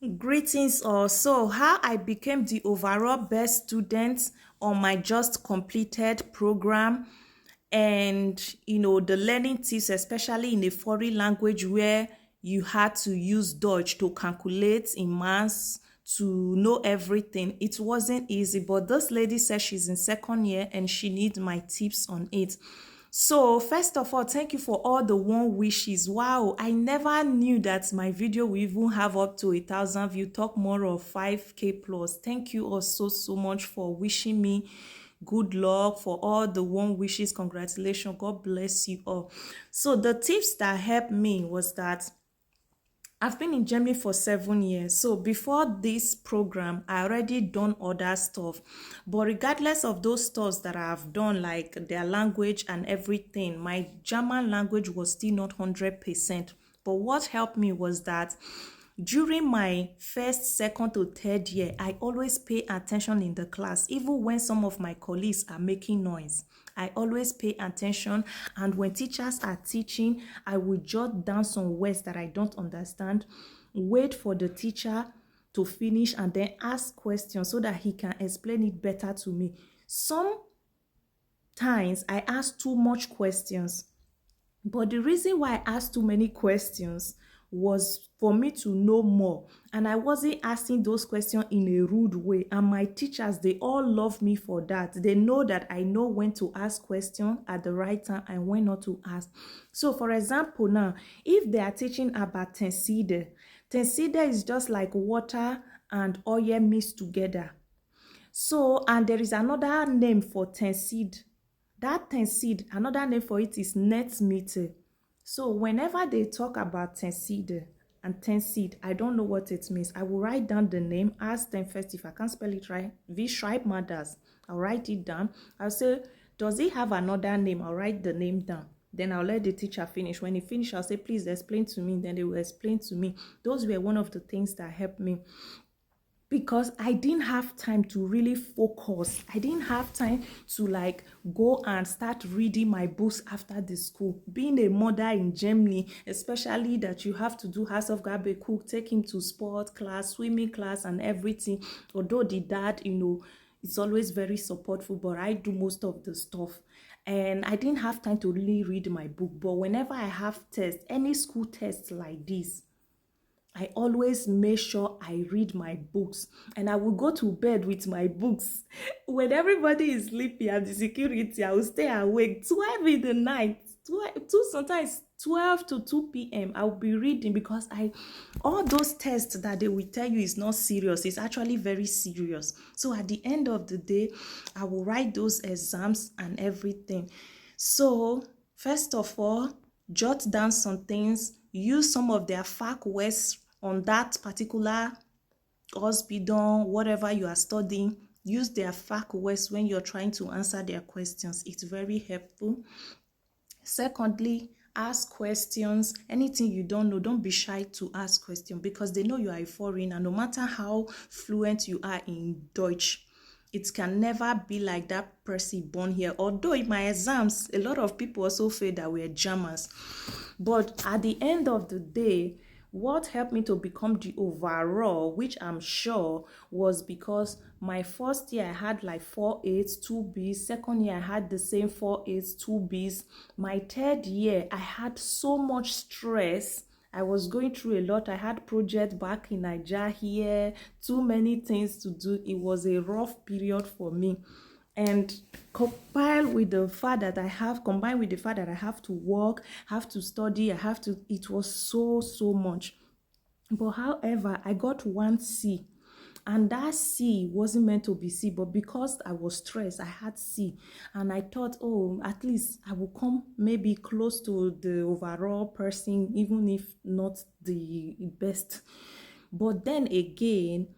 Greetings all. So, how I became the overall best student on my just completed program, and the learning tips, especially in a foreign language where you had to use Dutch to calculate in maths, to know everything. It wasn't easy, but this lady says she's in second year and she needs my tips on it. So first of all, thank you for all the warm wishes. Wow, I never knew that my video will even have up to 1,000 views, talk more of 5K plus. Thank you all so much for wishing me good luck, for all the warm wishes. Congratulations, God bless you all. So the tips that helped me was that I've been in Germany for 7 years. So before this program, I already done other stuff. But regardless of those stuffs that I've done, like their language and everything, my German language was still not 100%. But what helped me was that during my first, second to third year, I always pay attention in the class, even when some of my colleagues are making noise. I always pay attention, and when teachers are teaching, I will jot down some words that I don't understand, wait for the teacher to finish, and then ask questions so that he can explain it better to me. Sometimes I ask too much questions, but the reason why I asked too many questions was for me to know more. And I wasn't asking those questions in a rude way. And my teachers, they all love me for that. They know that I know when to ask questions at the right time and when not to ask. So for example, now, if they are teaching about tenside is just like water and oil mixed together. So, and there is another name for tenside. That tenside, another name for it is net meter. So whenever they talk about tenside and tenside, I don't know what it means. I will write down the name, ask them first if I can't spell it right. V Schreib matters. I'll write it down. I'll say, does it have another name? I'll write the name down. Then I'll let the teacher finish. When he finishes, I'll say, please explain to me. Then they will explain to me. Those were one of the things that helped me, because I didn't have time to really focus. I didn't have time to go and start reading my books after the school. Being a mother in Germany, especially that you have to do house of garbage, cook, take him to sport class, swimming class and everything. Although the dad, it's always very supportful, but I do most of the stuff. And I didn't have time to really read my book. But whenever I have tests, any school tests like this, I always make sure I read my books, and I will go to bed with my books. When everybody is sleeping at the security, I will stay awake 12 in the night, sometimes 12 to 2 p.m. I will be reading, because all those tests that they will tell you is not serious, it's actually very serious. So at the end of the day, I will write those exams and everything. So first of all, jot down some things, use some of their fact words on that particular hospital, whatever you are studying. Use their fact words when you're trying to answer their questions. It's very helpful. Secondly, ask questions. Anything you don't know, don't be shy to ask questions, because they know you are a foreigner. No matter how fluent you are in Dutch, it can never be like that person born here. Although in my exams, a lot of people also feel that we're Germans. But at the end of the day, what helped me to become the overall, which I'm sure was because my first year I had like 4 A's, 2 B's. Second year I had the same 4 A's, 2 B's. My third year I had so much stress. I was going through a lot. I had projects back in Nigeria here, too many things to do. It was a rough period for me. And combined with the fact that I have to work, have to study, it was so much. But however, I got 1 C. And that C wasn't meant to be C, but because I was stressed, I had C. And I thought, oh, at least I will come maybe close to the overall person, even if not the best. But then again,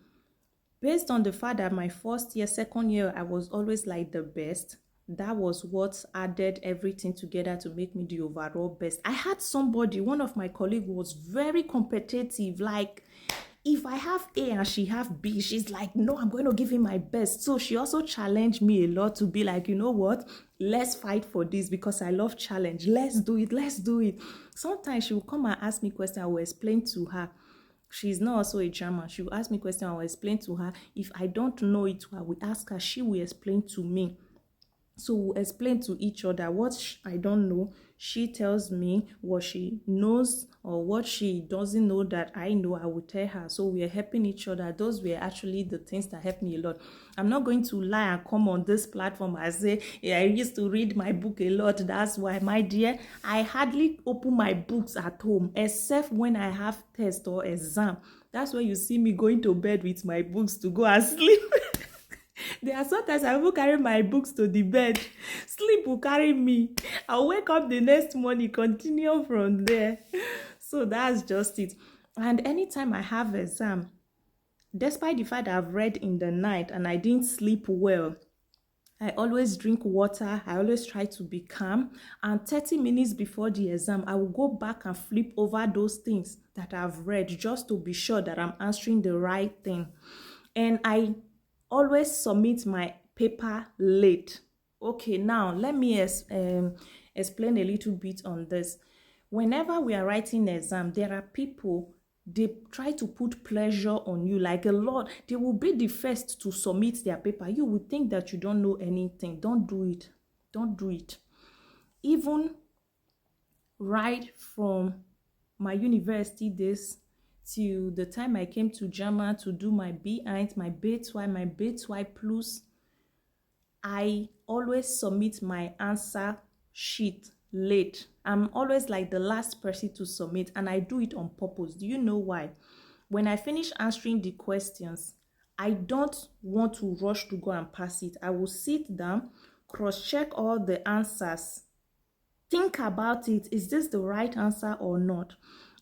based on the fact that my first year, second year, I was always like the best, that was what added everything together to make me the overall best. I had somebody, one of my colleagues was very competitive. Like, if I have A and she have B, she's like, no, I'm going to give him my best. So she also challenged me a lot to be like, you know what, let's fight for this, because I love challenge. Let's do it. Sometimes she will come and ask me questions. I will explain to her. She's not also a German. She will ask me question, I will explain to her. If I don't know it, I will ask her, she will explain to me. So we'll explain to each other what I don't know. She tells me what she knows, or what she doesn't know that I know, I will tell her. So we are helping each other. Those were actually the things that helped me a lot. I'm not going to lie and come on this platform and say, yeah, I used to read my book a lot. That's why, my dear, I hardly open my books at home, except when I have test or exam. That's why you see me going to bed with my books to go and sleep. There are sometimes I will carry my books to the bed. Sleep will carry me. I'll wake up the next morning, continue from there. So that's just it. And anytime I have exam, despite the fact that I've read in the night and I didn't sleep well, I always drink water. I always try to be calm. And 30 minutes before the exam, I will go back and flip over those things that I've read just to be sure that I'm answering the right thing. And I always submit my paper late. Okay, now let me explain a little bit on this. Whenever we are writing exam, there are people, they try to put pressure on you, like a lot. They will be the first to submit their paper. You will think that you don't know anything. Don't do it. Don't do it. Even right from my university days till the time I came to Germany to do my B1, my B2, my B2 plus, I always submit my answer sheet late. I'm always like the last person to submit, and I do it on purpose. Do you know why? When I finish answering the questions, I don't want to rush to go and pass it. I will sit down, cross-check all the answers, think about it. Is this the right answer or not?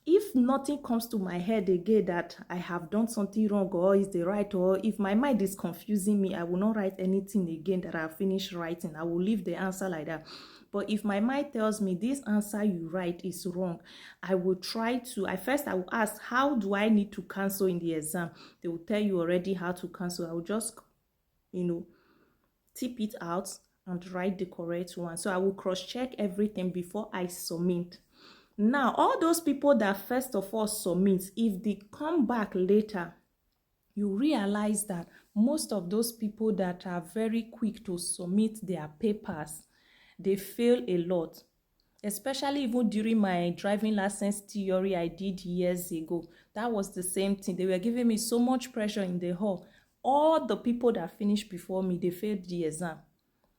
If nothing comes to my head again that I have done something wrong or is the right, or if my mind is confusing me, I will not write anything again that I finished writing. I will leave the answer like that. But if my mind tells me this answer you write is wrong, I will try to, I will ask, how do I need to cancel in the exam? They will tell you already how to cancel. I will just, tip it out and write the correct one. So I will cross-check everything before I submit. Now, all those people that first of all submit, if they come back later, you realize that most of those people that are very quick to submit their papers, they fail a lot. Especially even during my driving license theory I did years ago. That was the same thing. They were giving me so much pressure in the hall. All the people that finished before me, they failed the exam.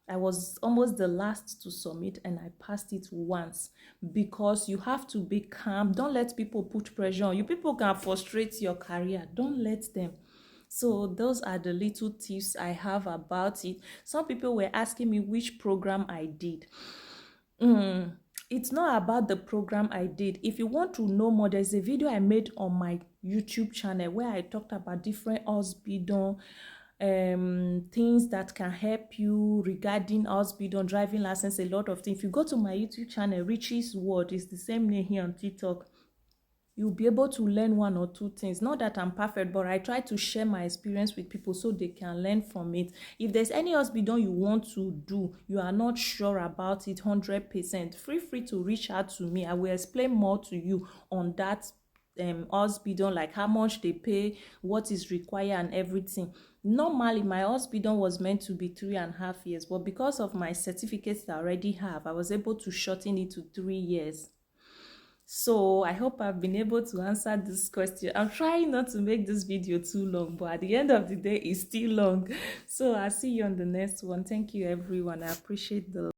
I was almost the last to submit, and I passed it once, because you have to be calm. Don't let people put pressure on you. People can frustrate your career. Don't let them. So those are the little tips I have about it. Some people were asking me which program I did. It's not about the program I did. If you want to know more, there's a video I made on my YouTube channel where I talked about different Ausbildung things that can help you regarding Ausbildung, driving license, a lot of things. If you go to my YouTube channel, Richie's World, is the same name here on TikTok, you'll be able to learn one or two things. Not that I'm perfect, but I try to share my experience with people so they can learn from it. If there's any Ausbildung you want to do, you are not sure about it 100%, feel free to reach out to me. I will explain more to you on that Ausbildung, like how much they pay, what is required, and everything. Normally my Ausbildung was meant to be 3.5 years, but because of my certificates that I already have, I was able to shorten it to 3 years. So I hope I've been able to answer this question. I'm trying not to make this video too long, but at the end of the day, it's still long. So I'll see you on the next one. Thank you, everyone. I appreciate the